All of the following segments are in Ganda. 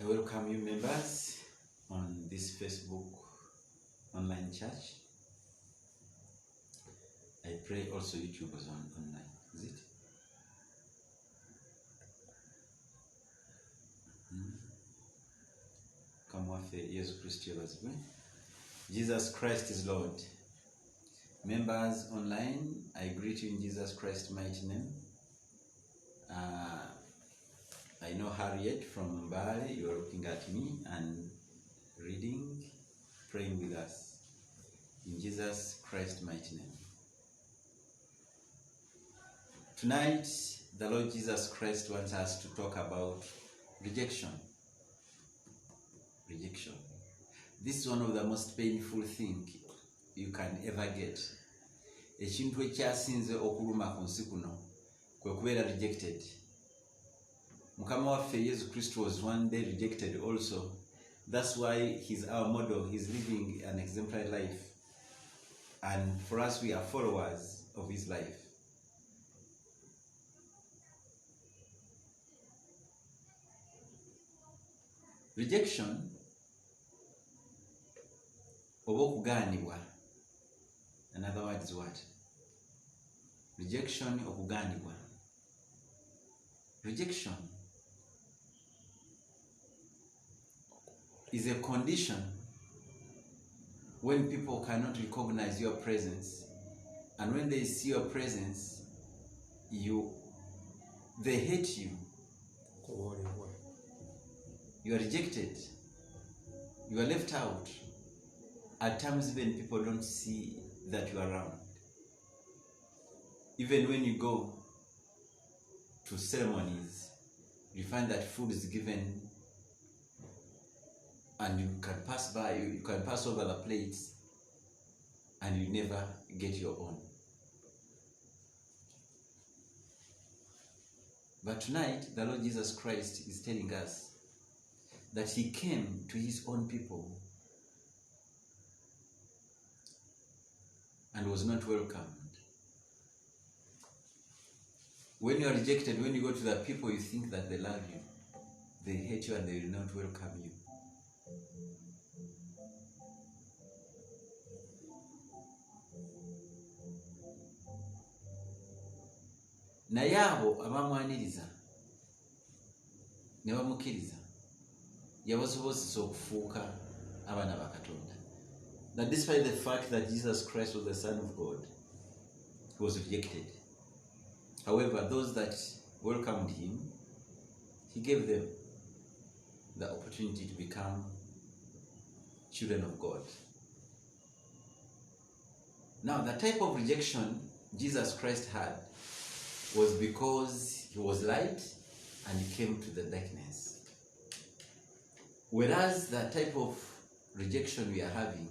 I welcome you members on this Facebook online church. I pray also YouTube was online. Is it? Come with Jesus Christ. Jesus Christ is Lord. Members online, I greet you in Jesus Christ's mighty name. I know Harriet from Mbale, you are looking at me and reading, praying with us. In Jesus Christ's mighty name. Tonight, the Lord Jesus Christ wants us to talk about rejection. Rejection. This is one of the most painful things you can ever get. Ekintu ekyasinze okuluma ku nsi kuno kwe kubeera rejected. Mukama waffe Yesu Kristo was one day rejected also. That's why he's our model. He's living an exemplary life. And for us, we are followers of his life. Rejection oba okugaanibwa. Another word is what? Rejection, okugaanibwa. Rejection is a condition when people cannot recognize your presence, and when they see your presence, they hate you. You are rejected. You are left out. At times even people don't see that you are around. Even when you go to ceremonies, you find that food is given and you can pass by, you can pass over the plates and you never get your own. But tonight, the Lord Jesus Christ is telling us that he came to his own people and was not welcomed. When you are rejected, when you go to the people you think that they love you, they hate you and they will not welcome you. Naye abo abamwaniriza ne bamukiriza yabasobozesa okufuuka abaana ba Katonda. That despite the fact that Jesus Christ was the Son of God, he was rejected. However, those that welcomed him, he gave them the opportunity to become children of God. Now, the type of rejection Jesus Christ had was because he was light and he came to the darkness. Whereas the type of rejection we are having,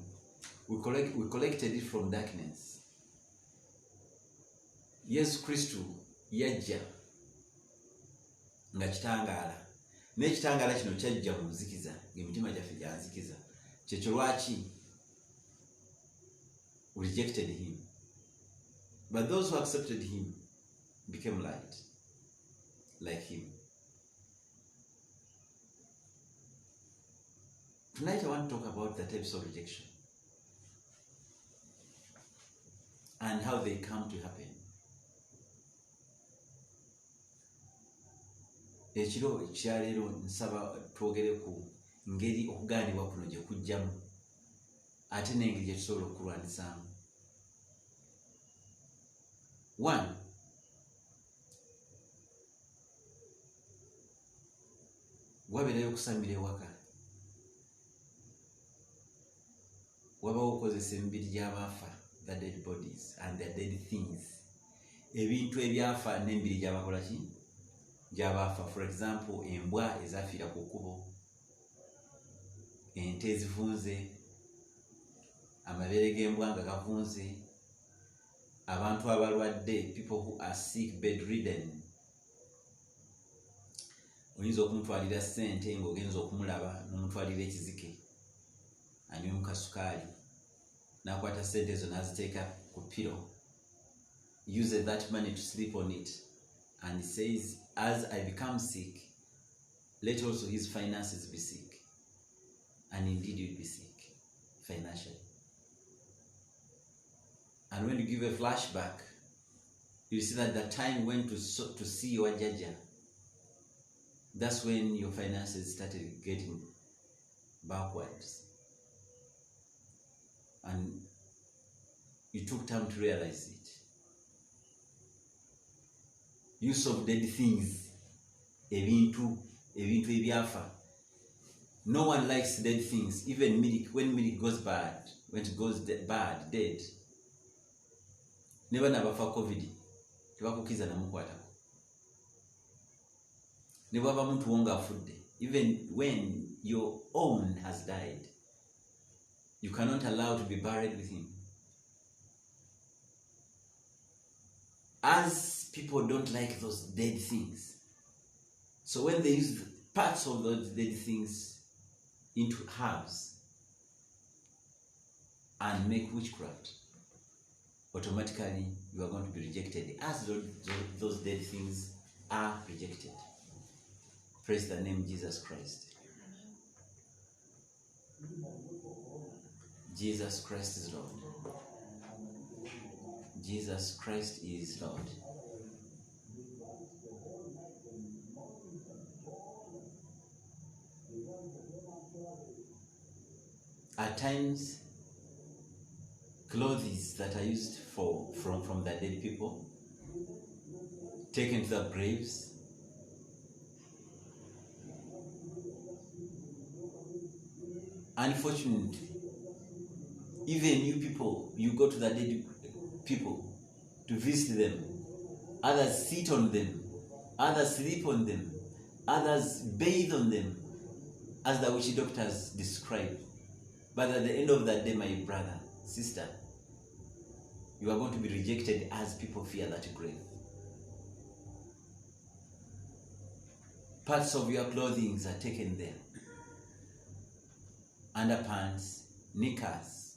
we collected it from darkness. Yesu Kristo yajja nga kitangaala. N'ekitangaala kino kyajja mu nzikiza, ng'emitima gyaffe gya nzikiza. Kyekyo lwaki we rejected him. But those who accepted him became light, like him. Tonight I want to talk about the types of rejection and how they come to happen. Ekiro ekyaleero nsaba twogere ku ngeri okugaanibwa kuno gye kujjamu ate n'engeri gye tusobola okulwanisaamu. 1. Wabeerayo okusamira ewaka. Wabawo okukozesa emibiri gy'abaafa, the dead bodies and the dead things. Ebintu ebyafa n'emibiri gy'abakola ki? Gy'abaafa. For example, embwa ezafiira ku kkubo, ente ezivunze, amabeere g'embwa nga gavunze, abantu abalwadde, people who are sick, bedridden. Oyinza okumutwalira ssente ng'ogenza okumulaba n'omutwalira ekizike anywe mu kasukaali n'akwata ssente ezo n'aziteeka ku pillow, use that money to sleep on it, and he says, as I become sick, let also his finances be sick. And indeed you'll be sick financially. And when you give a flashback, you see that the time when to see your jaja, that's when your finances started getting backwards. And you took time to realize it. Use of dead things, ebintu ebyafa. No one likes dead things. Even milk, when milk goes bad, when it goes bad, dead. Never nabafa COVID. Tebakukiza namukwatako. Never muntu wonga afudde. Even when your own has died, you cannot allow to be buried with him. As people don't like those dead things, so when they use parts of those dead things into herbs and make witchcraft, automatically you are going to be rejected, as those dead things are rejected. Praise the name Jesus Christ. Jesus Christ is Lord. Jesus Christ is Lord. At times, clothes that are used from the dead people, taken to the graves, unfortunately, even you people, you go to the dead people to visit them. Others sit on them, others sleep on them, others bathe on them, as the witch doctors describe. But at the end of that day, my brother, sister, you are going to be rejected as people fear that grave. Parts of your clothing are taken there. Underpants, knickers.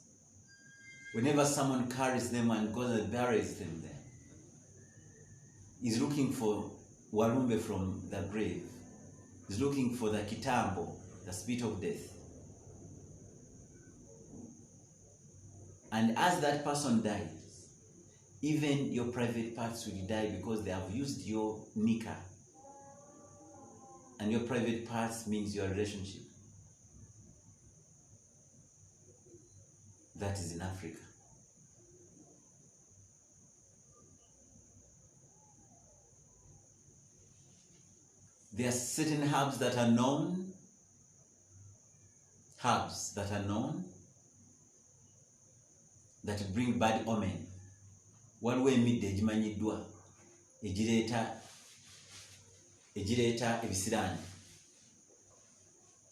Whenever someone carries them and goes and buries them there, he's looking for Warumbe from the grave. He's looking for the kitambo, the spirit of death. And as that person dies, even your private parts will die because they have used your knicker. And your private parts means your relationship. That is in Africa. There are certain herbs that are known, that bring bad omen. One way midde egimanyiddwa egireeta ebisiraani.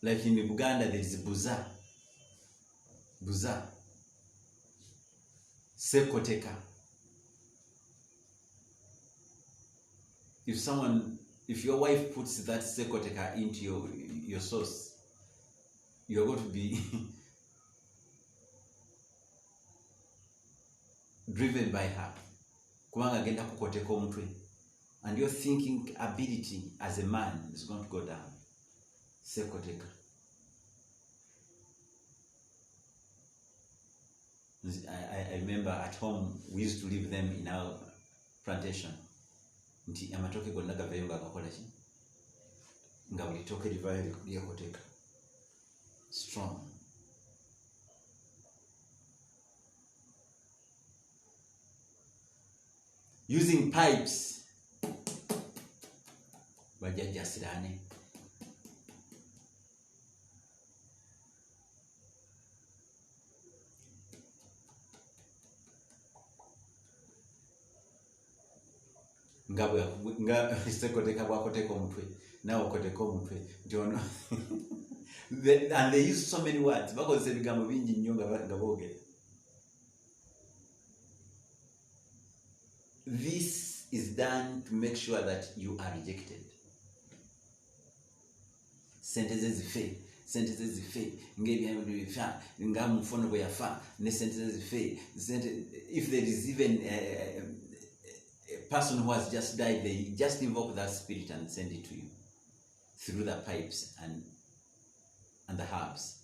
Like in Buganda there is buza, sekoteka. If your wife puts that sekoteka into your sauce, you're going to be driven by her. Kubanga agenda kukoteka omutwe. And your thinking ability as a man is going to go down. Sekoteka. I remember at home we used to leave them in our plantation. Nti amatoke gonna gavayo ngakakola ki? Nga buli toke livayo lyekoteka. Strong. Using pipes. Bajajja sirane. Nga sekoteka bwakoteka omutwe nawe okoteka omutwe ntono. And they use so many words because ebigambo bingi nnyo nga boogera. This is done to make sure that you are rejected. Senteze zife ngebyantu bifa nga mufono bwe yafa ne senteze zife. If there is even a person who has just died, they just invoke that spirit and send it to you. through the pipes and the herbs.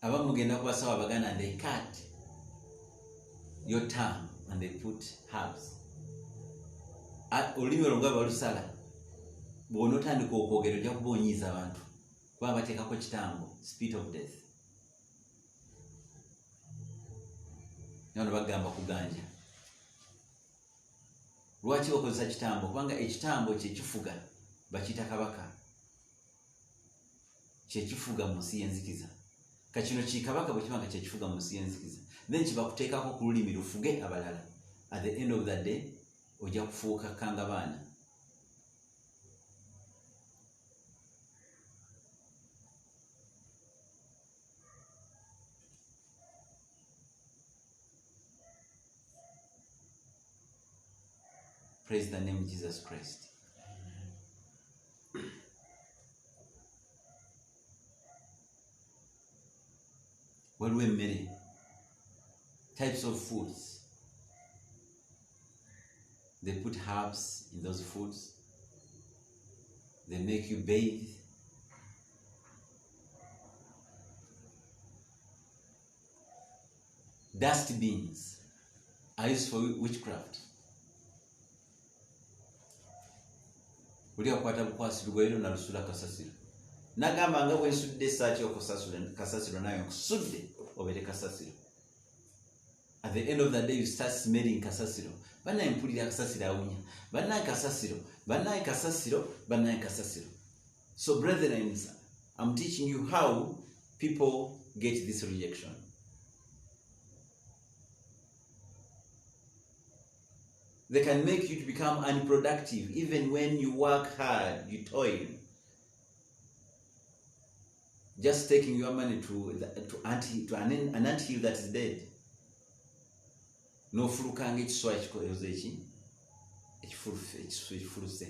Abamugenda kubasawa baganda, and they cut your tongue and they put herbs. Olulimi olwo nga balusala bw'ona otandika okwogera ojja kuba onyiiza abantu kuba bateekako kitambo, spit of death. Nano bagamba kuganja. Lwaki bakozesa kitambo? Kubanga ekitambo kyekifuga bakiyita kabaka, kyekifuga mu nsi y'enzikiza. Kachino kikabaka bwe kibanga kyekifuga mu nsi y'enzikiza, then kibakuteekako ku lulimi lufuge abalala. At the end of the day ojja kufuuka kanga baana. Praise the name of Jesus Christ. When we marry, types of foods, they put herbs in those foods, they make you bathe. Dust beans are used for witchcraft. Ulia kwata bukwasi lugwero na lusula kasasiro. Nagamba nga bwe nsudde saati kasasiro nayo kusudde obere kasasiro. At the end of the day you start smelling kasasiro. Bana impulira kasasiro awunya. Bana kasasiro. So brethren, I'm teaching you how people get this rejection. They can make you to become unproductive even when you work hard, you toil. Just taking your money to an anthill that is dead. No fulukanga ekiswa ekikoze eki ekifuluse.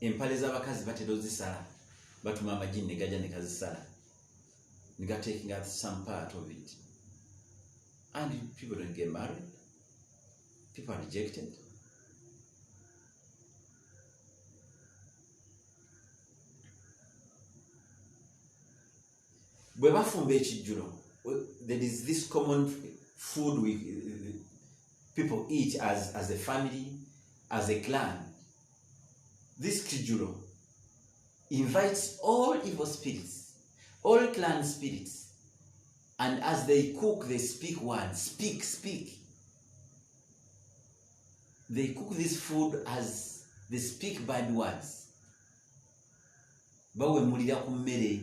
Empale z'abakazi batera ozisala batuma amagini ne gajja ne kazisala. You got taking out some part of it. And people don't get married. People are rejected. There is this common food people eat as a family, as a clan. This kijuro invites all evil spirits, all clan spirits, and as they cook, they speak words. Speak. They cook this food as they speak bad words. Bawe mulira ku mmere.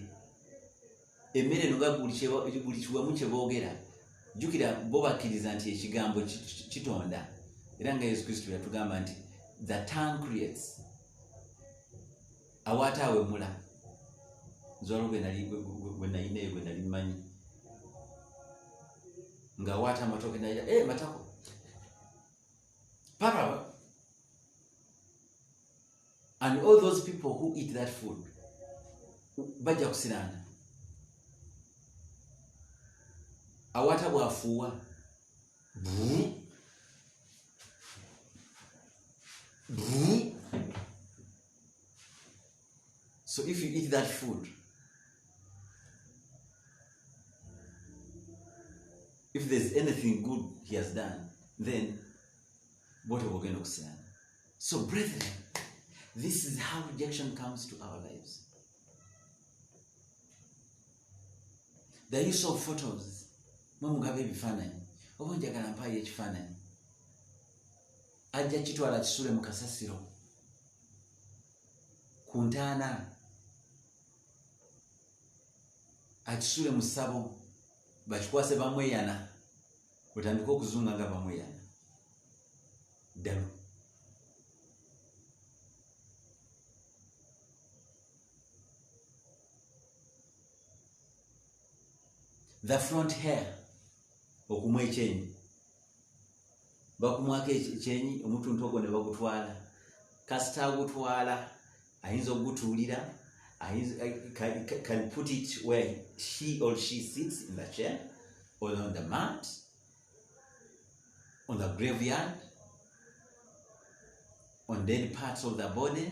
Emmere noga buli kiwamu kye boogera. Jjukira bo bakkiriza nti ekigambo kitonda. Era nga Yesu Kristo yatugamba nti the tongue creates. Awata awemula. Nzwalo gwe nali manyi. Nga wata matoke naija, matako. Papa. And all those people who eat that food, bajja kusirana. Awata bwafuwa. So if you eat that food, if there's anything good he has done, then what are we going to say? So brethren, this is how rejection comes to our lives. The use of photos. Mwamugabe ebifaananyi. Oba njagala mpaayo ekifaananyi. Ajja kitwala kisule mu kasasiro. Ku ntaana. Akisule mu ssabo. Bakikwase bamweyana. Otandika okuzunga nga bamweyana. Ddalu. The front hair. Okumwa ekyenyi. Bakumwako ekyenyi omutuntu ogwo ne bagutwala. Kasita agutwala ayinza okugutuulira, can put it where he or she sits in the chair, or on the mat, on the graveyard, on dead parts of the body,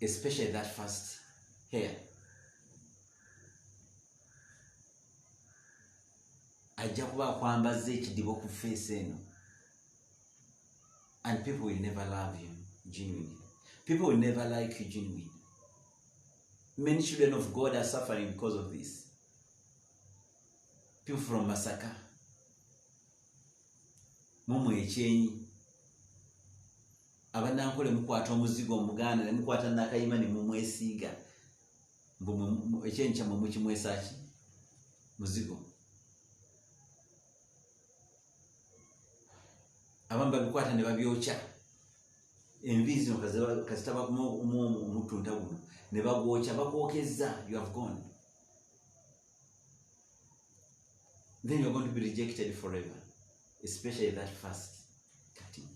especially that first hair. Ajja kuba kwambaza ekidibo ku face eno. And people will never love you genuinely. People will never like you genuinely. Many children of God are suffering because of this. People from Masaka, Mumu Echenyi, abanankole mukwata omuzigo omuganda ne mukwata nakayima ne mumwesiga. Echenyi kya mumuki mwesaki muzigo. Abamba bikwata ne babyocha. Envizi no kazitaba mutunta guno ne bagwocha bakwokeza, you have gone. Then you're going to be rejected forever, especially that first cutting.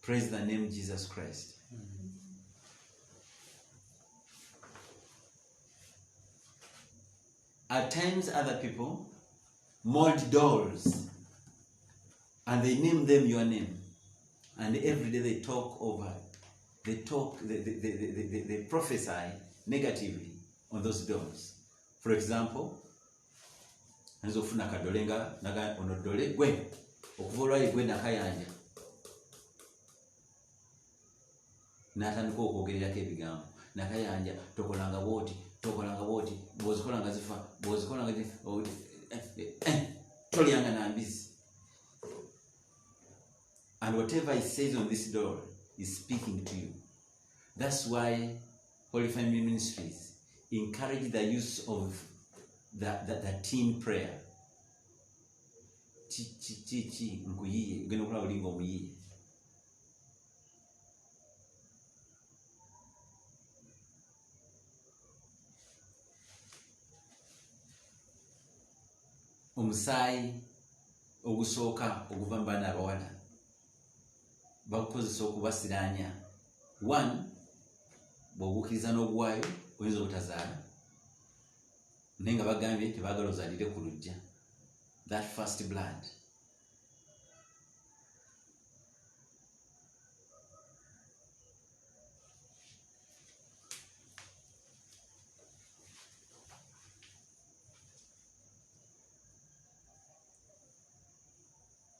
Praise the name Jesus Christ. At times other people mold dolls and they name them your name, and every day they talk over, they prophesy negatively on those dolls. For example, anzofuna kadolenga naga onodole gwe okuvolwa igwe nakayanja natandika okwogererako ebigambo nakayanja tokolanga bwoti bwozikolanga zifa bwozikolanga tolyanga nambizi. And whatever he says on this door is speaking to you. That's why Holy Family Ministries encourage the use of the teen prayer. Chi nkuyiye ugenda okulaba olinga omuyiye. Omusaayi ogusooka okuva mu baana abawala bakukozesa okubasiranya. One, bw'ogukkiriza n'oguwaayo oyinza obutazaala naye nga bagambye tebaagala ozaalire ku lujja. That first blood.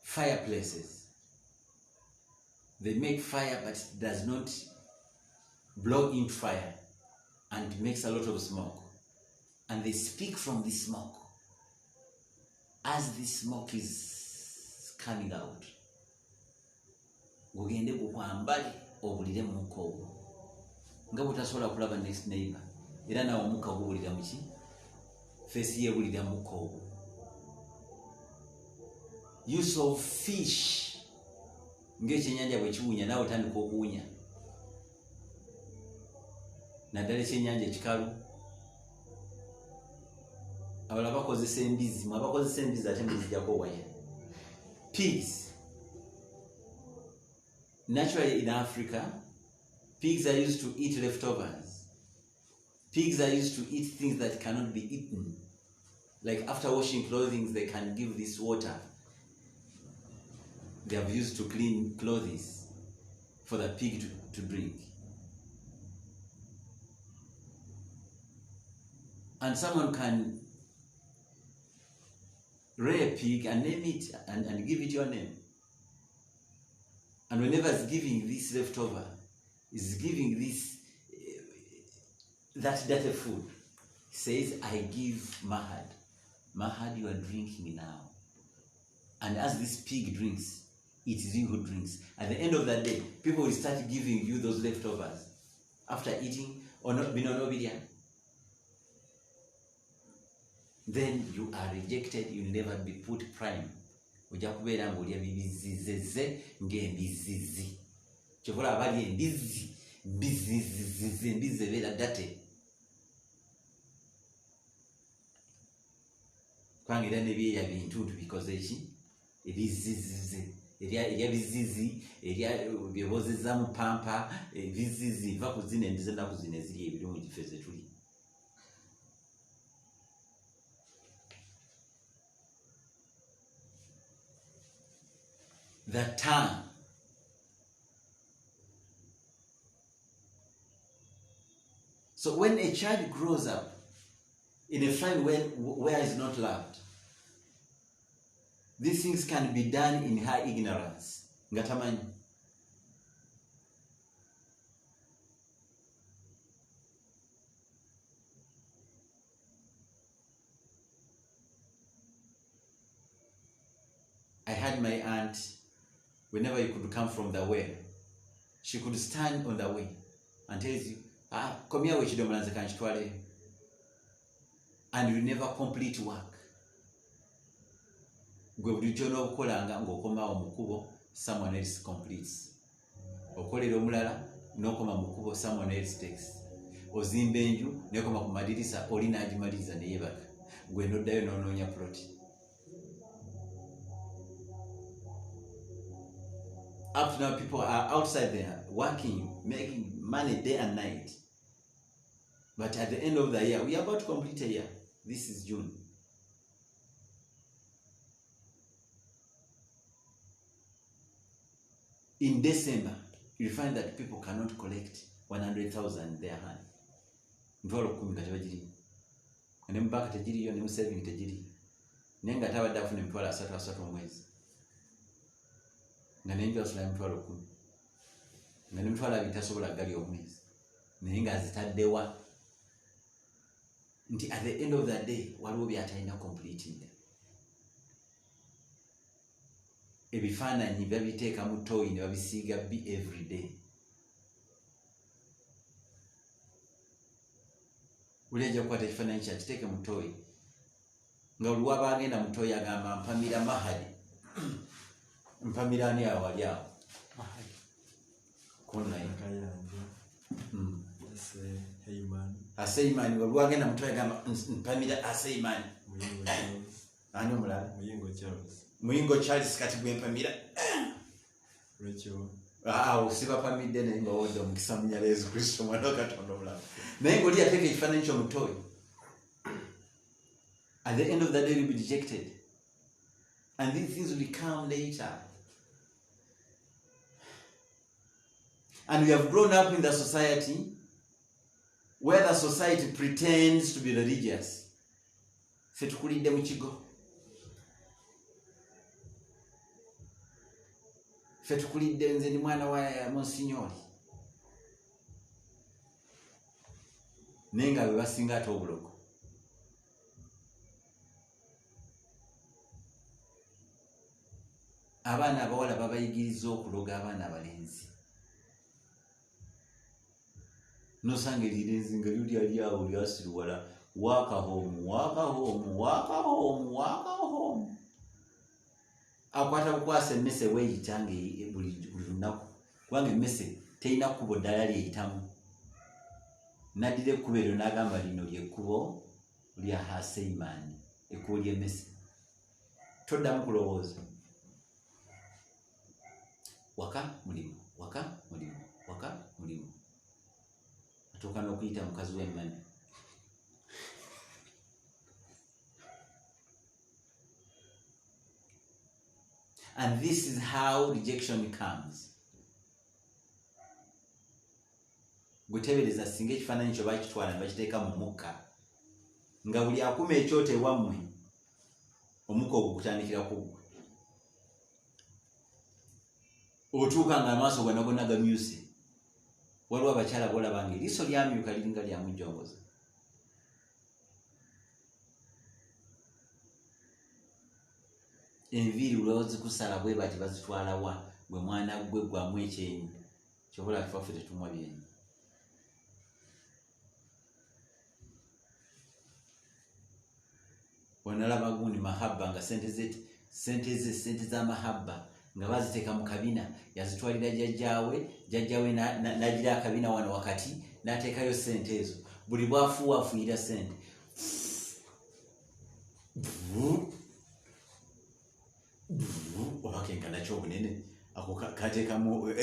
Fireplaces. They make fire but it does not blow into fire and makes a lot of smoke. And they speak from the smoke. As the smoke is coming out, ogende kukwambali obulire muko ogwo nga butasobola kulaba next neighbor era nawo omuka gubulira muki face ye bulira muko ogwo. Use of fish ng'ekyenyanja bwe kiwunya nawe otandika okuwunya naddala ekyenyanja ekikalu. Abala bakozesa embizi, abakozesa embizi ate mbizijjako waya. Pigs. Naturally in Africa, pigs are used to eat leftovers. Pigs are used to eat things that cannot be eaten. Like after washing clothing, they can give this water. They have used to clean clothes for the pig to drink. And someone can rear a pig and name it and give it your name. And whenever it's giving this leftover, is giving this that dirty food, he says, I give Mahad. Mahad, you are drinking now. And as this pig drinks, it is you who drinks. At the end of the day, people will start giving you those leftovers after eating or not being on obedient. Then you are rejected, you will never be put prime. Ojja kubeera ng'olya bibizizeze ng'embizizi. Kyokola abali embizi, bizizizi, embizi ebeera date. Kubanga era n'ebyeya bintuntu bikoze ki? Ebizizize. erya bizizi erya byebozeza mu pampa bizizi va kuzina endize na kuzina eziri ebirungi feze tuli. The tongue. So when a child grows up in a family where is not loved, these things can be done in her ignorance. Ngatamanyi. I had my aunt, whenever you could come from the well, she could stand on the way and tells you, come here, and you never complete work. Someone else completes. Okolera omulala n'okoma mukubo, someone else takes. Ozimba enju n'ekoma ku madirisa oli n'agimaliza ne yebaka. Gwe noddayo n'onoonya plot. Up to now, people are outside there working, making money day and night. But at the end of the year, we are about to complete a year. This is June. In December, you find that people cannot collect 100,000 in their hand. Ntwalo 10 kati bagiri. Ne mbaka tejiri yo ne mu saving tejiri. Nenga tabadde afuna emitwalo 3 omwezi. Na nenjo asula emitwalo 10. Na emitwalo 2 tasobola gali omwezi. Nenga azitaddewa. Nti at the end of the day, waliwo byatalina completing. Ebifaananyi babiteeka mu toyi ne babisiiga bi every day. Uleja kukwata ekifaananyi kyakiteeke mu toyi. Nga buli waba agenda mu toyi agamba mpamira Mahadi. Mpamira ani awali awo? Mahadi. Konnayi. Aseiman, buli agenda mu toyi agamba mpamira Aseiman. Ani omulala? Muyingo Charles kati gwempamira. Rachel. Siba pamide ne ngo odo mkisamunya Yesu Kristo mwana Katonda omulala. Naye ngoli ateke ekifaananyi ky'omutoyi. At the end of the day, you'll be dejected. And these things will come later. And we have grown up in the society where the society pretends to be religious. Fetukulidde mu kigo. Fetukulidde nze ni mwana wa Monsignori. Nenga bebasinga ate obulogo. Abaana abawala babayigiriza okuloga abaana abalenzi. Nosanga erirenzi nga lyuli ali awo lyasiruwala waka home. Akwata bukwasa emmese weeyitange buli lunaku. Kubanga emmese terina kkubo ddala lyeyitamu. Naddira ekkubo eryo n'agamba lino lyekkubo lya Haseiman, ekkubo ly'emmese. Toddamu kulowooza. Waka mulimu. Atuuka n'okuyita mukazi w'emmani. And this is how rejection comes. Gutebereza singa ekifaananyi kyo bakitwala ne bakiteeka mu mukka. Nga buli akuma ekyoto ewammwe, omukka ogwo gutandikira kuggwa. Otuuka nga amaaso gonna gamyuse. Waliwo abakyala bolaba nga eriiso lyamyuka liringa lya mujjongoza. Enviiri ulowooza zikusala bwe bati bazitwala wa gwe mwana gwe gwamu ekyenyi. Kyobola tufaffe tetumwa byenyi. Onalaba gundi mahaba nga sente za mahaba nga baziteeka mu kabina yazitwalira jjajjaawe n'agira akabina wano wakati n'ateekayo sente ezo. Buli bwafuuwafuuyira sente. obakenkana kyobunene ako kateekamu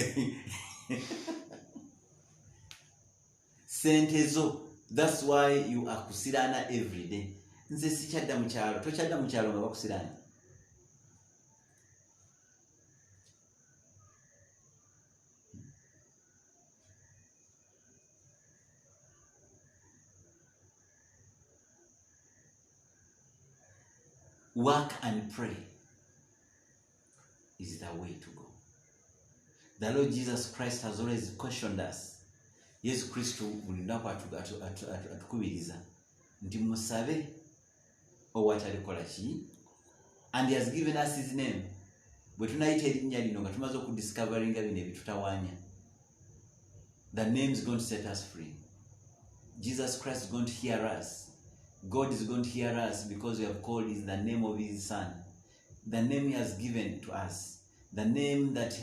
sente zo. That's why you are kusirana every day. Nze sikyadda mu kyalo. Tokyadda mu kyalo nga bakusirana. Work and pray is the way to go. The Lord Jesus Christ has always cautioned us. Yesu Kristo buli lunaku atukubiriza nti musabe owatalikola ki, and he has given us his name. Bwe tunayita erinnya lino nga tumaze okudiscoveringa bino ebitutawaanya, the name is going to set us free. Jesus Christ is going to hear us. God is going to hear us because we have called is the name of his son. The name he has given to us. The name that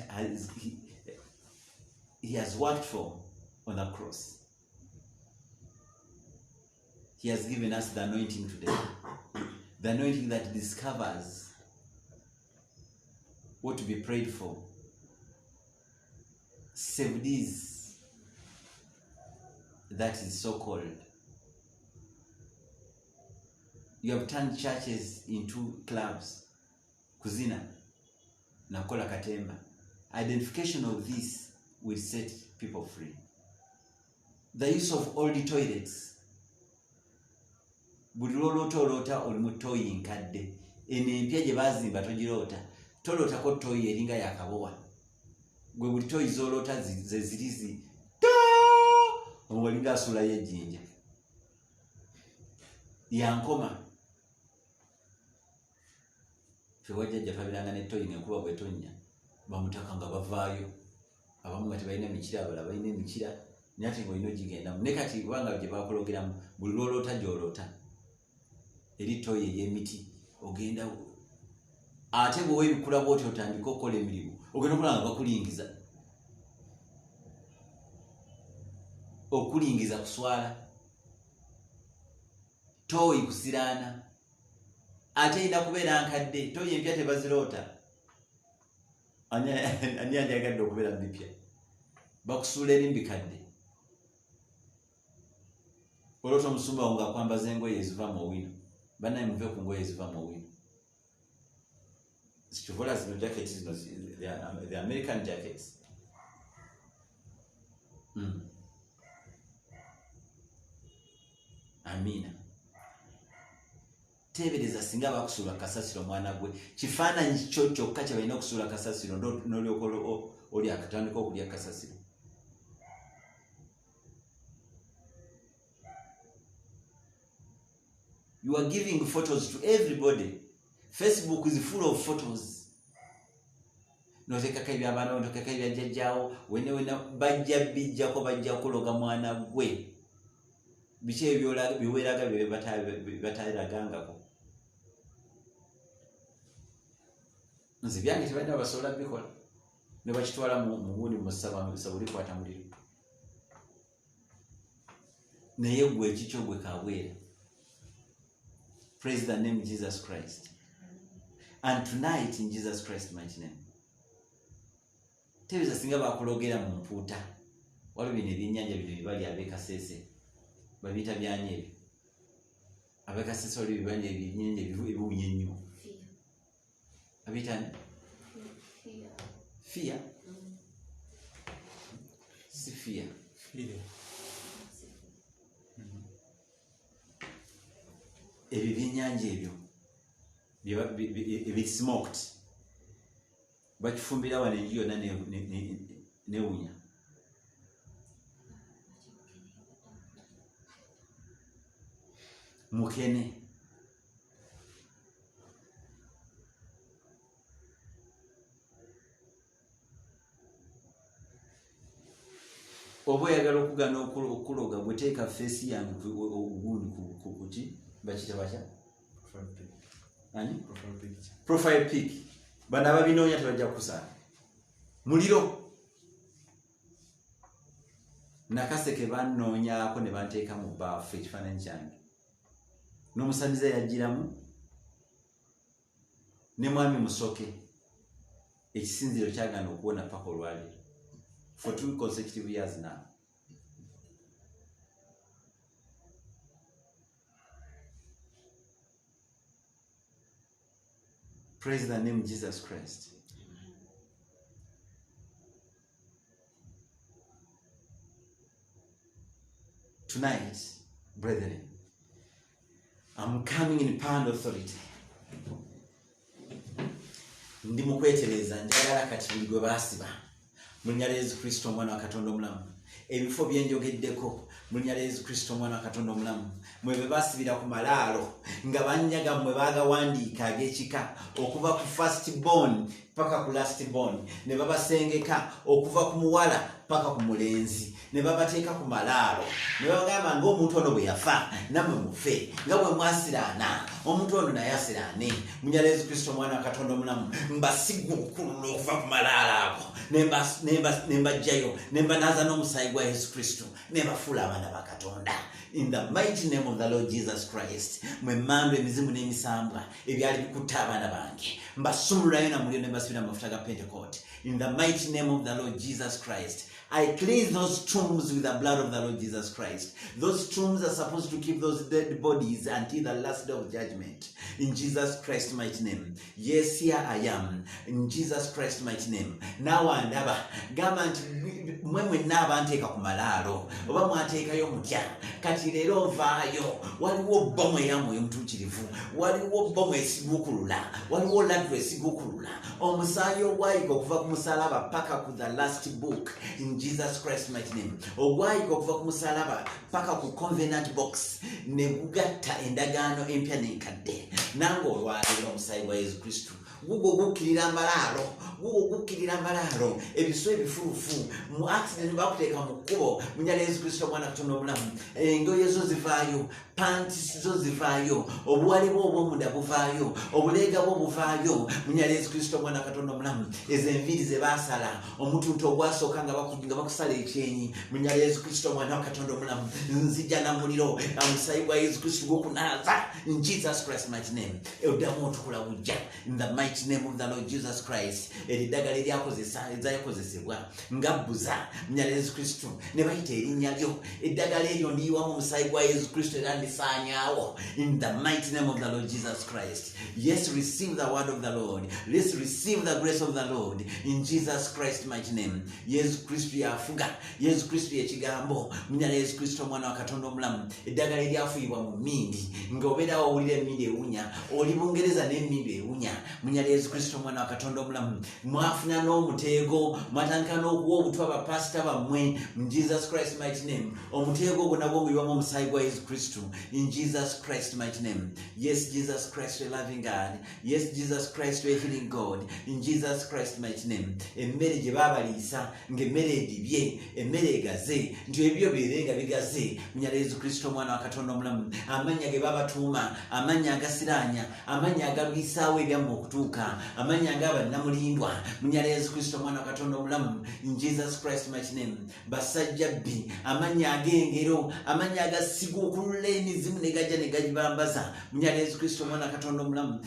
he has worked for on the cross. He has given us the anointing today. The anointing that discovers what to be prayed for. Save this. That is so called. You have turned churches into clubs. Kuzina. Nakola katemba. Identification of this will set people free. The use of old toilets. Buli lw'olota oli mu toyi nkadde. Eno empya gye baazimba togirota. Tolotako toyi eringa yakabowa. Gwe buli toyi z'olota ze zirizi. Omulinga asulayo ejjinja. Yankoma. Ffe wajjajja twabiranga ne toyi n'enkuba bw'etonnya. Bamutaka nga bavaayo. Abamu nga tebalina mikira, abalala balina emikira. Naye ate ng'olina ogigendamu. Ne kati kubanga gye bakologeramu buli lw'olota gy'olota. Eri toyi ey'emiti ogenda. Ate bwe weebikula bw'oti otandika okukola emirimu. Ogenda okulaba nga bakulingiza. Okulingiza kuswala. Toyi kusiraana. Ate erina kubeera nkadde. Toyi empya tebazirota. Ani andyagadde okubeera bipya. Bakusuula eri mbikadde. Olota omusumba wo ng'akwambaza engoye eziva mu wino. Bannaye muve ku ngoye eziva mu wino. Situvola zino jackets zino, the American jackets. Amina. Tebereza singa bakusuula kasasiro mwana gwe. Kifaananyi kyo kyokka kye balina okusuula kasasiro n'olyoka oli akatandika okulya kasasiro. You are giving photos to everybody. Facebook is full of photos. Notekaka eby'abaana, notekaka ebyajjajjaawo, wena bajja bijjako bajja kuloga mwana gwe. Biki ebyoweraga bye batalagangako. Nze byange tebalina basobola bikola. Ne bakitwala mu gundi mu sabulikwata muliro. Naye gwe ekikyo gwe kabwera. Praise the name of Jesus Christ. And tonight in Jesus Christ's mighty name. Tebiza singa bakulogera mu mpuuta. Waliwo bino ebyennyanja bino bibali ab'ekasese. Babiyita byanya ebyo. Ab'ekasese waliwo ebibanja ebyennyanja ebiwunya ennyo. Abiyita ni? Fear. Si fear. Ebyo byennyanja ebyo ebi smoked bakifumbira wano enju yonna newunya. Mukene. Oba oyagala okugana okuloga bwe teeka feesi yange ogundi kuki bakita batya? Profile pic. Bano ababinoonya tebajja kusaana. Muliro. Nakaseke bannoonyaako ne banteeka mu baafu ekifaananyi kyange. N'omusamiza yajjiramu ne mwami Musoke ekisinziro kyagana okuwona paka olwaliro for 2 consecutive years now. Praise the name of Jesus Christ. Tonight, brethren, I'm coming in power and authority. Ndi mukwetereza njagala kati buli gwe basiba mu linnya lya Yesu Kristo omwana wa Katonda omulamu. Ebifo byenjogeddeko mu linnya lya Yesu Kristo omwana wa Katonda omulamu. Mwebe basibira ku malaalo nga bannyaga mmwe baagawandiika ag'ekika okuva ku first born paka ku last born, ne babasengeka okuva ku muwala paka ku mulenzi, ne babateeka ku malaalo, ne bagamba ng'omuntu ono bwe yafa nammwe mufe, nga bwe mwasiraana omuntu ono naye asiraane. Mu linnya lya Yesu Kristo omwana wa Katonda omulamu mbasiga okulula okuva ku malaalo ago, ne mbajjayo ne mbanaaza n'omusaayi gwa Yesu Kristo, ne bafuula abaana ba Katonda. In the mighty name of the Lord Jesus Christ, mwe mmandwa emizimu n'emisambwa ebyali bikutte abaana bange mbasumululayo na muliro ne mbasibira mu mafuta ga Pentecost. In the mighty name of the Lord Jesus Christ, I cleanse those tombs with the blood of the Lord Jesus Christ. Those tombs are supposed to keep those dead bodies until the last day of judgment. In Jesus Christ's mighty name. Yes, here I am. In Jesus Christ's mighty name. Now and ever. Gamba nti mwemwe naba nteeka ku malaalo oba mwateekayo mutya kati leero nvaayo. Waliwo bbomu eyamwe omutuukirivu, waliwo bbomu esiguukulula, waliwo laddu esiguukulula, omusaayi ogwayika okuva ku musalaba paka ku the last book. In Jesus Christ's mighty name. Ogwayika okuva ku musalaba paka ku covenant box ne gugatta endagaano empya n'enkadde. Nange olwaleero omusaayi gwa Yesu Kristo gugo gukkirira amalaalo, ebiso ebifulufu mu accident bakuteeka mu kkubo. Mu linnya lya Yesu Kristo omwana wa Katonda omulamu, engoye zo zivaayo, panties zo zivaayo, obuwale bwo obw'omunda buvaayo, obuleega bwo buvaayo. Mu linnya lya Yesu Kristo omwana wa Katonda omulamu, ezo enviiri ze baasala omutuntu ogwasooka nga bakusala ekyenyi. Mu linnya lya Yesu Kristo omwana wa Katonda omulamu, nzija na muliro omusaayi gwa Yesu Kristo gw'okunaaza. In Jesus Christ's mighty name. Oddamu otukula bujja. In the mighty name of the Lord Jesus Christ. Eriddagala eryakozesebwa nga bbuza mu linnya lya Yesu Kristo ne bayita erinnya lyo, eddagala eryo ndiyiwamu omusaayi gwa Yesu Kristo era ndisaanyaawo. In the mighty name of the Lord Jesus Christ. Yes, receive the word of the Lord. Let's receive the grace of the Lord. In Jesus Christ's mighty name. Yesu Kristo yafuga, Yesu Kristo yekigambo. Mu linnya lya Yesu Kristo omwana wa Katonda omulamu, eddagala eryafuuyibwa mu mmindi ng'obeera owulira emmindi ewunya, oli Bungereza n'emmindi ewunya. Mu linnya lya Yesu Kristo omwana wa Katonda omulamu, mwafuna n'omuteego, mwatandika n'okuwa obutwa bapasita bammwe. In Jesus Christ's mighty name. Omuteego ogwo nagwo guyiwamu omusaayi gwa Yesu Kristo. In Jesus Christ's mighty name. Yes, Jesus Christ, a loving God. Yes, Jesus Christ, a healing God. In Jesus Christ's mighty name. Emmere gye baabaliisa ng'emmere edibye, emmere egaze, nti ebyo birenga bigaze. Mu linnya lya Yesu Kristo omwana wa Katonda omulamu, amannya ge babatuuma, amannya agasiraanya, amannya agalwisaawo ebyammwe okutuuka, amannya ag'abannamulindwa. Mu linnya lya Yesu Kristo omwana wa Katonda omulamu. In Jesus Christ's mighty name. Basajjabbi, amannya ag'engero, amannya agasiguukulula emizimu ne gajja ne gagibambaza. Mu linnya lya Yesu Kristo omwana wa Katonda omulamu,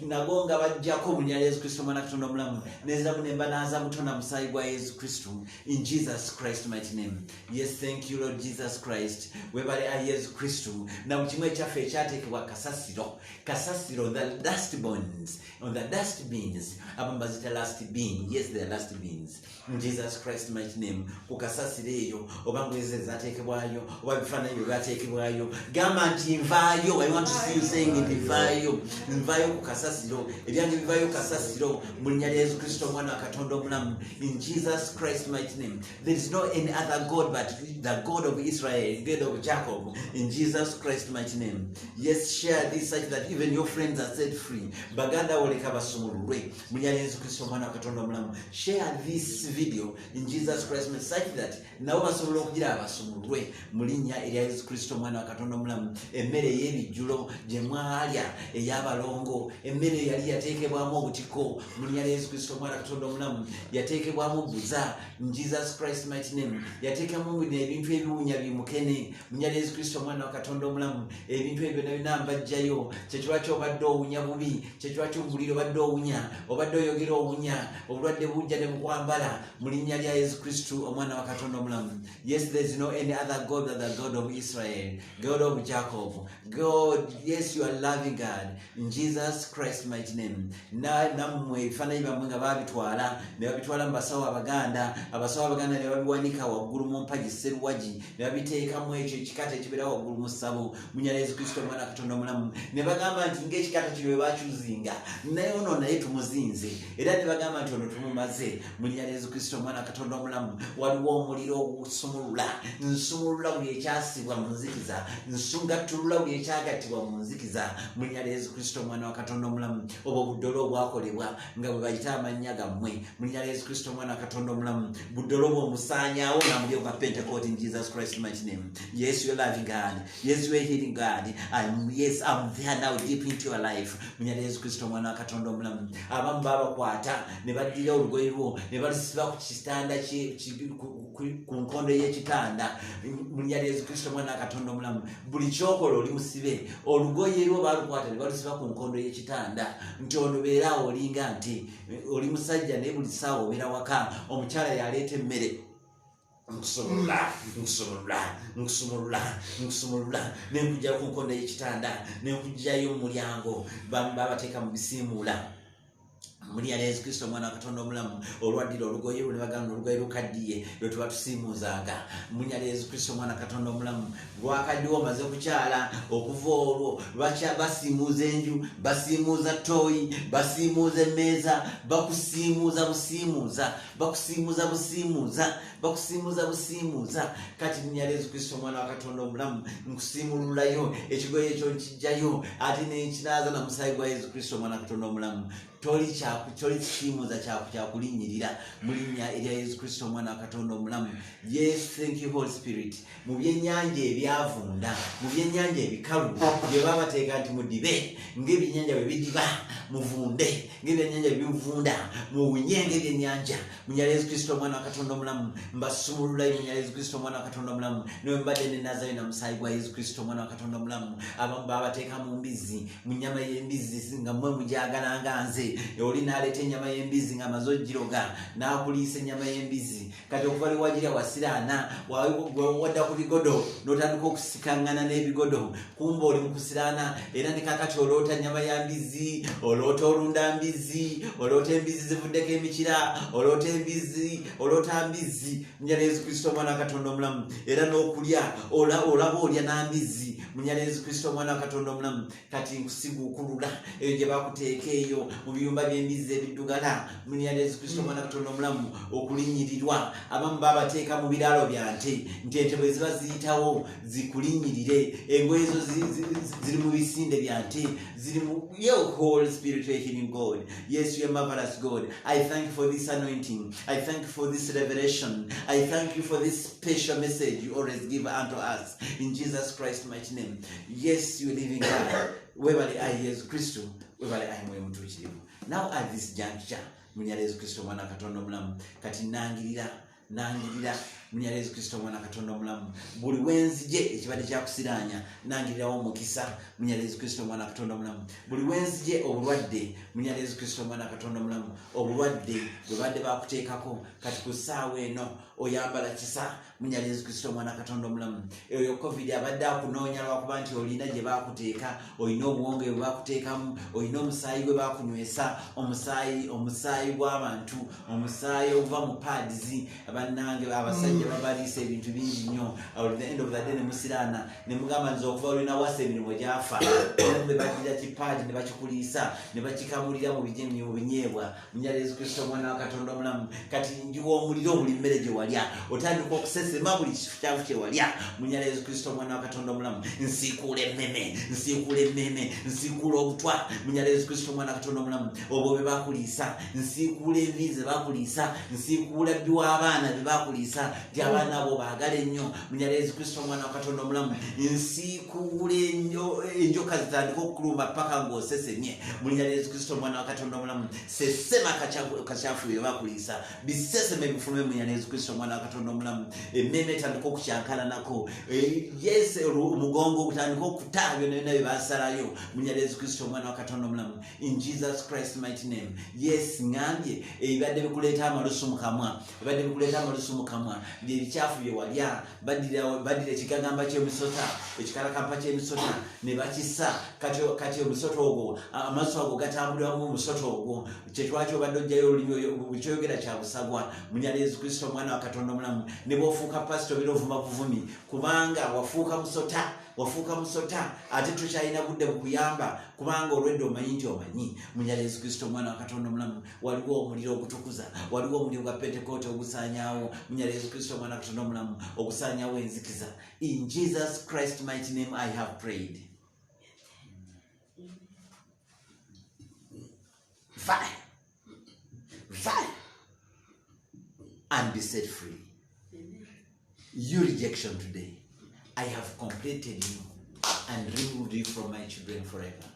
nago nga bajjako mu linnya lya Yesu Kristo omwana wa Katonda omulamu, nezabu ne mbanaaza mutona musaayi gwa Yesu Kristo. In Jesus Christ's mighty name. Yes, thank you Lord Jesus Christ. Webale a Yesu Kristo. Na mu kimu ekyaffe ekyateekebwa kasasiro, the dust bones, on the dust bins. Abamu bazita last bin. Yes, they are last bins. In Jesus Christ's mighty name. Ku kasasiro eyo oba ngweze zateekebwayo oba bifaananyi bye byateekebwayo, gamba nti nvaayo. I want to see you saying it. Nvaayo ku kasasiro, ebyange bivaayo ku kasasiro mu linnya lya Yesu Kristo omwana wa Katonda omulamu. In Jesus Christ's mighty name. There is no any other God but the God of Israel, God of Jacob. In Jesus Christ's mighty name. Yes, share this such that even your friends are set free. Baganda oleka basumululwe mu linnya lya Yesu Kristo omwana wa Katonda omulamu. Share this video in Jesus Christ's name such that nabo basobola okugira abasumululwe mu linnya erya Yesu Kristo omwana wa Katonda omulamu. Emmere ey'ebijjulo gye mwalya ey'abalongo, emmere yali yateekebwamu obutiko mu linnya lya Yesu Kristo omwana wa Katonda omulamu, yateekebwamu bbuza. In Jesus Christ's mighty name. Yateekamu ebintu ebiwunya bimukene mu linnya lya Yesu Kristo omwana wa Katonda omulamu. Ebintu ebyo byonna mbajjayo, kyekirwaki obadde owunya bubi, kyekirwaki buli owulira obadde owunya obadde oyogera owunya obulwadde bujja ne bukwambala mu linnya lya Yesu Kristo omwana wa Katonda omulamu. Yes, there is no any other God than the God of Israel, God of Jacob, God. Yes, you are loving God in Jesus Christ mighty name. Namwe ebifaananyi bammwe nga babitwala ne babitwala mu basawo abaganda ne babiwanika waggulu mu mpagi Seruwagi ne babiteekamu ekyo ekikata ekibeera waggulu mu ssabo mu nnyala Yesu Kristo omwana wa Katonda omulamu. Ne bagamba nti ng'ekikata kino bwe bakyuzinga naye ono naye tumuzinze era ne bagamba nti ono tumumaze mu nnyala Yesu Kristo omwana wa Katonda omulamu. Waliwo omuliro ogusumulula, nsumulula buli ekyasibwa mu nzikiza, nsungattulula buli ekyagattibwa mu nzikiza mu nnyala Yesu Kristo omwana wa Katonda omulamu. Obwo buddolo obwakolebwa nga bwe bayita amannya gammwe mu nnyala Yesu Kristo omwana wa Katonda omulamu. Buddolo bw'omusaanyaawo nga mulyo gwa Pentecost in Jesus Christ mighty name. Yes, you are loving God. Yes, you are healing God. I'm there now deep into your life mu nnyala Yesu Kristo omwana wa Katonda omulamu. Abamu babakwata ne baddira olugoye lwo ne balusiba ku kitanda ku nkondo y'ekitanda mu nnyala Yesu Kristo omwana wa Katonda omulamu. Buli kyokola oli musibe, olugoye lwo balukwata ne balusiba ku nkondo y'ekitanda nti ono beera olinga nti oli musajja naye buli ssaawa obeera waka, omukyala yaleeta emmere nkusumulula nenkujja ku nkondo y'ekitanda nenkujjayo mu mulyango babateeka mu bisiimuula mu nnyala Yesu Kristo omwana wa Katonda omulamu. Olwaddira olugoye lwo ne bagamba olugoye lukaddiye lwe tuba tusiimuuzanga mu nnyala Yesu Kristo omwana wa Katonda omulamu. Lwakaddiwo omaze kukyala okuva olwo basiimuuza enju, basiimuuza ttooyi, basiimuuza emmeeza, bakusiimuuza busiimuuza. Kati mu nnyala Yesu Kristo omwana wa Katonda omulamu nkusiimululayo ekigoye ekyo nkijjayo ate nenkiraaza na musaayi gwa Yesu Kristo omwana wa Katonda omulamu. Toli kisiimuuza kyakulinnyirira mu linnya erya Yesu Kristo omwana wa Katonda omulamu. Yes, thank you Holy Spirit. Mu byennyanja ebyavunda, mu byennyanja ebikalu bye babateeka nti mudibe ng'ebyennyanja bwe bidiba muvunde, ng'ebyennyanja bwe bivunda muwunye ng'ebyennyanja mu nnyala Yesu Kristo omwana wa Katonda omulamu. Mbasumululayo mu nnyala Yesu Kristo omwana wa Katonda omulamu. Niwe mbadde nenazayo na musaayi gwa Yesu Kristo omwana wa Katonda omulamu. Abamu babateeka mu mbizzi, mu nnyama y'embizzi nga mmwe mugyagalanga nze. Oli n'aleeta ennyama y'embizzi nga amaze ogiroga n'akuliisa ennyama y'embizzi. Kati okuva liwagirya wasiraana wadda ku bigodo n'otandika okusikaŋŋana n'ebigodo, kumba oli mu kusiraana era ne kakati oloota nnyama ya mbizzi, oloota olunda mbizzi, oloota embizzi zivuddeko emikira, oloota mbizzi mu nnyala Yesu Kristo omwana wa Katonda omulamu. Era n'okulya olaba olya n'ambizzi mu nnyala Yesu Kristo omwana wa Katonda omulamu. Kati nkusiguukulula eyo gye bakuteeka eyo mu biyumba by'embizzi ebiddugala mu nnyala Yesu Kristo omwana wa Katonda omulamu okulinnyirirwa. Abamu babateeka mu biraalo bya nte, nti ente bwe ziba ziyitawo zikulinnyirire, engoye zo ziri mu bisinde bya nte, ziri mu Holy Spirit healing God. Yes, you are marvelous God. I thank you for this anointing. I thank you for this revelation. I thank you for this special message you always give unto us in Jesus Christ mighty name. Yes, you living God. Webale ayi Yesu Kristo, webale ayi mwe mutuukirivu. Now at this juncture mu nnyala Yesu Kristo omwana wa Katonda omulamu. Kati nangirira mu nnyala Yesu Kristo omwana wa Katonda omulamu. Buli wenzije ekibadde kyakusiraanya nangirirawo omukisa mu nnyala Yesu Kristo omwana wa Katonda omulamu. Buli wenzije obulwadde mu nnyala Yesu Kristo omwana wa Katonda omulamu. Obulwadde bwe badde bakuteekako kati ku ssaawa eno oyambala kisa mu nnyala Yesu Kristo omwana wa Katonda omulamu. Eyo COVID abadde akunoonya lwakuba nti olina gye baakuteeka, olina obuwonge bwe baakuteekamu, olina omusaayi gwe baakunywesa, omusaayi bw'abantu, omusaayi oguva mu pads. Bannange abasajja babaliisa ebintu bingi nnyo. At the end of the day ne musiraana ne mugamba nze okuva olina wasa emirimu gyafa. Ne bagira kipaadi ne bakikuliisa ne bakikamulira mu binyeebwa mu nnyala Yesu Kristo omwana wa Katonda omulamu. Kati njiwa omuliro buli mmere gye walya, otandika okusesema buli kifukyafu kye walya mu nnyala Yesu Kristo omwana wa Katonda omulamu. Nsiikuula emmeme, nsiikuula obutwa mu nnyala Yesu Kristo omwana wa Katonda omulamu. Obwo be bakuliisa, nsiikuula envi ze bakuliisa, nsiikuula bbi w'abaana be bakuliisa ti abaana abo baagala ennyo mu linnya lya Yesu Kristo omwana wa Katonda omulamu. Nsiikuule enjoka zitandika okukuluma paka ng'osesemye mu linnya lya Yesu Kristo omwana wa Katonda omulamu. Sesema kacyafu bye bakuliisa biseseme bifulume mu linnya lya Yesu Kristo omwana wa Katonda omulamu. Emmeeme etandika okukyankalanako. Yes, omugongo gutandika okuta byonna byonna bye baasalayo mu linnya lya Yesu Kristo omwana wa Katonda omulamu. In Jesus Christ mighty name. Yes, ngambye ebibadde bikuleeta amalusu mu kamwa, ebibadde bikuleeta amalusu mu kamwa bye bikyafu bye walya, baddira ekigagamba ky'emisota, ekikalakampa ky'emisota ne bakissa. Kati omusota ogwo amaaso ago gatambuliramu omusota ogwo, kyetwaki obadde ojjayo olulimi kyoyogera kya busagwa mu linnya lya Yesu Kristo omwana wa Katonda omulamu. Ne bw'ofuuka pasito bira ovuma buvumi kubanga wafuuka musota ate tukyalina budde bukuyamba kubanga olwedde omanyi nti omanyi mu linnya lya Yesu Kristo omwana wa Katonda omulamu. Waliwo omuliro ogutukuza, waliwo omuliro gwa Pentekote ogusaanyaawo mu linnya lya Yesu Kristo omwana wa Katonda omulamu, ogusaanyaawo enzikiza. In Jesus Christ mighty name I have prayed. Fire and be set free. You rejection today, I have completed you and removed you from my children forever.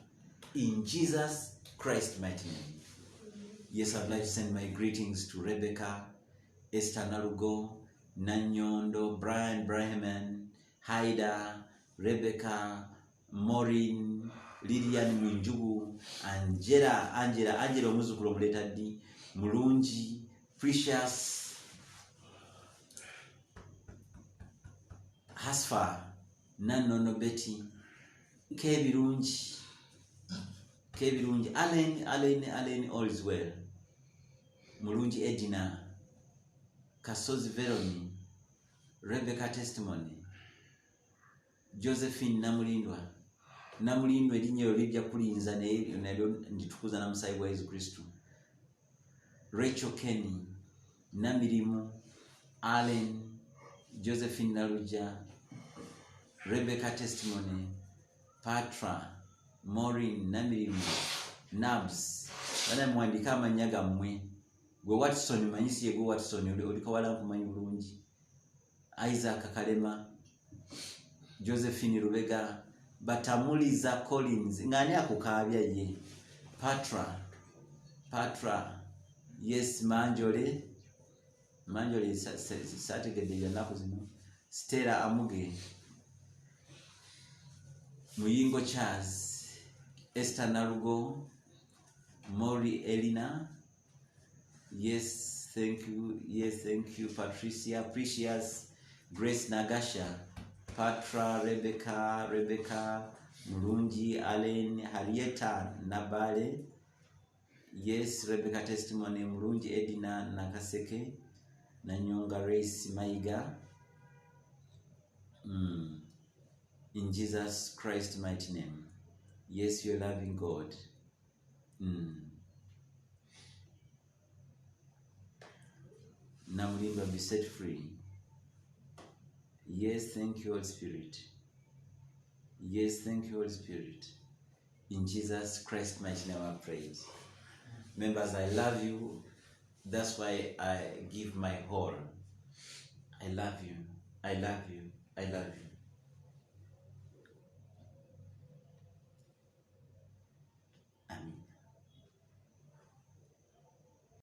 In Jesus Christ mighty name. Yes, I'd like to send my greetings to Rebecca, Esther Narugo, Nanyondo, Brian Braheman, Haida, Rebecca, Maureen, Lilian Munjugu, Angela Omuzukulu Muletaddi, Mulungi, Precious, Hasfa, Nanono Betty, Kebirungi, Allen, all is well. Mulungi Edina, Kasozi Veroni, Rebecca Testimony, Josephine Namulindwa erinnya eryo lijja kulinza naye nditukuza na musaayi gwa Yesu Kristo. Rachel Kenny, Namirimu, Allen, Josephine Naluja, Rebecca Testimony, Patra, Maureen, Namirimu, Nabs. Bana mwandika amanya gammwe. Gwe Watson manyisi ye gwe Watson oliko wala nkumanyi bulungi. Isaac Kalema, Josephine Rubega, Batamuliza Collins, ngani akukaabya ye. Patra, yes, Manjole sategedde byanaku zino. Stella Amuge, Muyingo Charles, Esther Narugo, Mori Elina, yes, thank you, Patricia, Precious, Grace Nagasha, Patra, Rebecca, Mulungi, Allen, Harrieta Nabale, yes, Rebecca Testimony, Mulungi Edina Nakaseke, Nanyonga Race Maiga. In Jesus Christ mighty name. Yes, you're loving God. Namulimba, be set free. Yes, thank you, Holy Spirit. Yes, thank you, Holy Spirit. In Jesus Christ mighty name I pray. Members, I love you. That's why I give my whole. I love you. I love you. I love you.